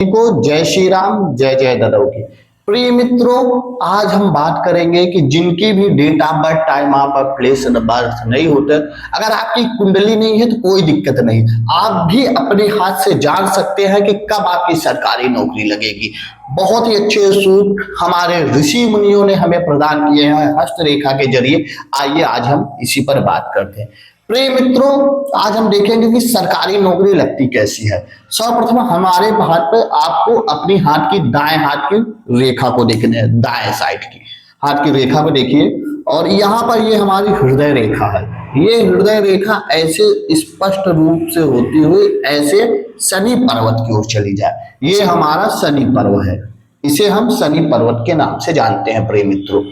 को जय श्री राम, जय जय ददौ की। प्रिय मित्रों, आज हम बात करेंगे कि जिनकी भी date of birth, time of birth, place of birth नहीं होते, अगर आपकी कुंडली नहीं है तो कोई दिक्कत नहीं, आप भी अपने हाथ से जान सकते हैं कि कब आपकी सरकारी नौकरी लगेगी। बहुत ही अच्छे सूत्र हमारे ऋषि मुनियों ने हमें प्रदान किए हैं हस्तरेखा के जरिए। आइए आज हम इसी पर बात करते हैं। प्रिय मित्रों, आज हम देखेंगे कि सरकारी नौकरी लगती कैसी है। सर्वप्रथम हमारे हाथ पे आपको अपनी हाथ की दाएं हाथ की रेखा को देखना है, दाएं साइड की हाथ की रेखा को देखिए, और यहाँ पर ये हमारी हृदय रेखा है। ये हृदय रेखा ऐसे स्पष्ट रूप से होती हुई ऐसे शनि पर्वत की ओर चली जाए। ये हमारा शनि पर्वत है, इसे हम शनि पर्वत के नाम से जानते हैं। प्रिय मित्रों,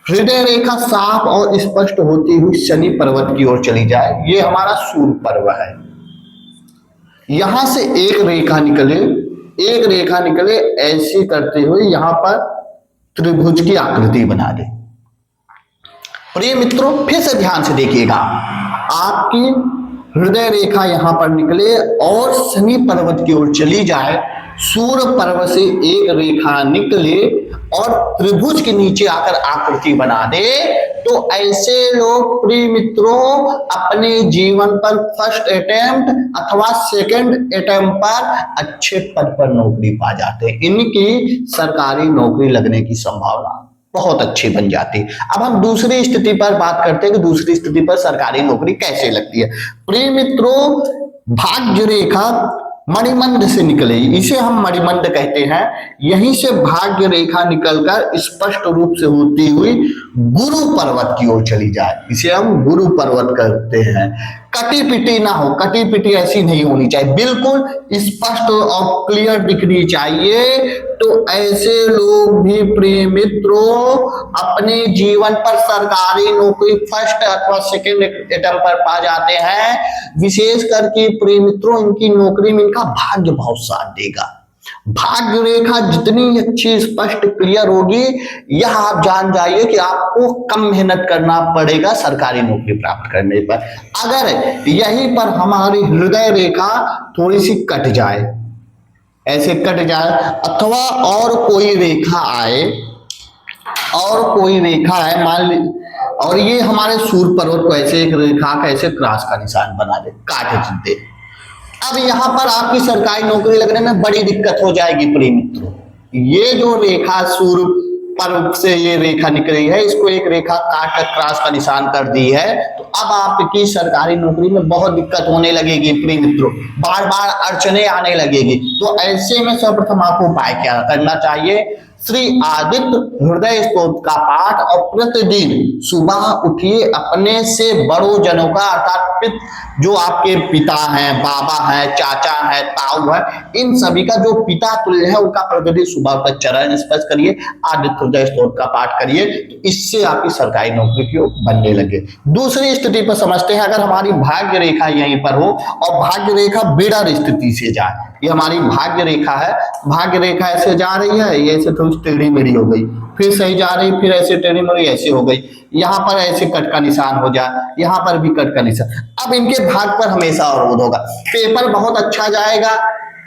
हृदय रेखा साफ और स्पष्ट होती हुई शनि पर्वत की ओर चली जाए, ये हमारा सूर्य पर्वत है। यहां से एक रेखा निकले ऐसे करते हुए यहां पर त्रिभुज की आकृति बना दे। प्रिय मित्रों, फिर से ध्यान से देखिएगा, आपकी हृदय रेखा यहां पर निकले और शनि पर्वत की ओर चली जाए, सूर्य पर्वत से एक रेखा निकले और त्रिभुज के नीचे आकर आकृति बना दे, तो ऐसे लोग प्रिय मित्रों अपने जीवन पर फर्स्ट अटेम्प्ट अथवा सेकंड अटेम्प्ट पर अच्छे पद पर नौकरी पा जाते हैं। इनकी सरकारी नौकरी लगने की संभावना बहुत अच्छी बन जाती है। अब हम दूसरी स्थिति पर बात करते हैं कि दूसरी स्थिति पर सरकारी नौकरी कैसे लगती है। प्रिय मित्रों, भाग्य रेखा मणिमंड से निकले, इसे हम मणिमंड कहते हैं। यहीं से भाग्य रेखा निकलकर स्पष्ट रूप से होती हुई गुरु पर्वत की ओर चली जाए, इसे हम गुरु पर्वत कहते हैं। कटी पिटी ना हो, कटी पिटी ऐसी नहीं होनी चाहिए, बिल्कुल स्पष्ट और क्लियर दिखनी चाहिए। तो ऐसे लोग भी प्रिय मित्रों अपने जीवन पर सरकारी नौकरी फर्स्ट अथवा सेकंड अटेम्प्ट पर पा जाते हैं। विशेष करके प्रिय मित्रों इनकी नौकरी में इनका भाग्य बहुत साथ देगा। भाग्य रेखा जितनी अच्छी स्पष्ट क्लियर होगी, यह आप जान जाइए कि आपको कम मेहनत करना पड़ेगा सरकारी नौकरी प्राप्त करने पर। अगर यहीं पर हमारी हृदय रेखा थोड़ी सी कट जाए, ऐसे कट जाए, अथवा और कोई रेखा आए मान ली, और ये हमारे सूर्य पर्वत को ऐसे एक रेखा का ऐसे क्रॉस का निशान बना दे, काट दे, अब यहां पर आपकी सरकारी नौकरी लगने में बड़ी दिक्कत हो जाएगी। प्रिय मित्रों, ये जो रेखा सूर्य पर्वत से ये रेखा निकली है, इसको एक रेखा काट कर क्रॉस का निशान कर दी है, तो अब आपकी सरकारी नौकरी में बहुत दिक्कत होने लगेगी। प्रिय मित्रों, बार बार अड़चने आने लगेगी। तो ऐसे में सर्वप्रथम आपको उपाय क्या करना चाहिए? श्री आदित्य हृदय स्तोत्र का पाठ, और प्रतिदिन सुबह उठिए अपने से बड़ों जनों का, अर्थात जो आपके पिता हैं, बाबा हैं, चाचा है, ताऊ है, इन सभी का जो पिता तुल्य है उनका प्रतिदिन सुबह का चरण स्पर्श करिए, आदित्य हृदय स्तोत्र का पाठ करिए, तो इससे आपकी सरकारी नौकरी की ओर बनने लगे। दूसरी स्थिति पर समझते हैं, अगर हमारी भाग्य रेखा यहीं पर हो और भाग्य रेखा बिड़र स्थिति से जाए, ये हमारी भाग्य रेखा है, भाग्य रेखा ऐसे जा रही है, ये ऐसे थोड़ी टेढ़ी मेढ़ी हो गई, फिर सही जा रही, फिर ऐसे टेढ़ी मेढ़ी ऐसे हो गई, यहाँ पर ऐसे कट का निशान हो जाए, यहाँ पर भी कट का निशान। अब इनके भाग पर हमेशा अवरोध होगा, पेपर बहुत अच्छा जाएगा,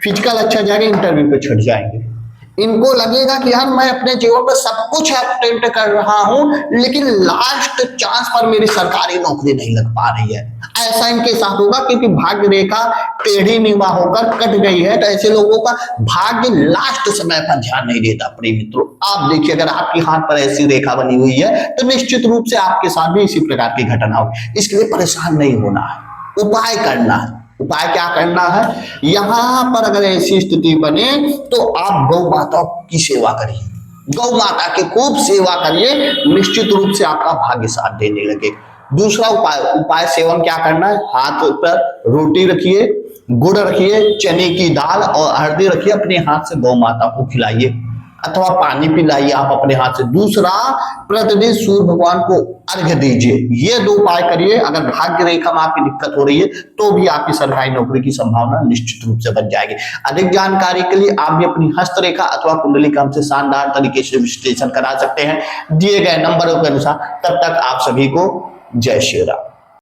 फिजिकल अच्छा जाएगा, इंटरव्यू पे छट जाएंगे। इनको लगेगा कि यार मैं अपने जीवन पर सब कुछ अटेम्प्ट कर रहा हूं, लेकिन लास्ट चांस पर मेरी सरकारी नौकरी नहीं लग पा रही है। ऐसा इनके साथ होगा क्योंकि भाग्य रेखा टेढ़ी निवा होकर कट गई है, तो ऐसे लोगों का भाग्य लास्ट समय पर ध्यान नहीं देता। प्रिय मित्रों, आप देखिए, अगर आपके हाथ पर ऐसी रेखा बनी हुई है तो निश्चित रूप से आपके साथ भी इसी प्रकार की घटना होगी। इसके लिए परेशान नहीं होना है, उपाय करना है। उपाय क्या करना है? यहां पर अगर ऐसी स्थिति बने तो आप गौ माता की सेवा करिए, गौ माता की खूब सेवा करिए, निश्चित रूप से आपका भाग्य साथ देने लगे। दूसरा उपाय सेवन क्या करना है? हाथ पर रोटी रखिए, गुड़ रखिए, चने की दाल और हल्दी रखिए, अपने हाथ से गौ माता को खिलाइए अथवा पानी पिलाइए आप अपने हाथ से। दूसरा, प्रतिदिन सूर्य भगवान को अर्घ्य दीजिए। ये दो उपाय करिए। अगर भाग्य रेखा में आपकी दिक्कत हो रही है तो भी आपकी सरकारी नौकरी की संभावना निश्चित रूप से बन जाएगी। अधिक जानकारी के लिए आप भी अपनी हस्तरेखा अथवा कुंडली का हमसे शानदार तरीके से विश्लेषण करा सकते हैं दिए गए नंबरों के अनुसार। तब तक आप सभी को जय श्री राम।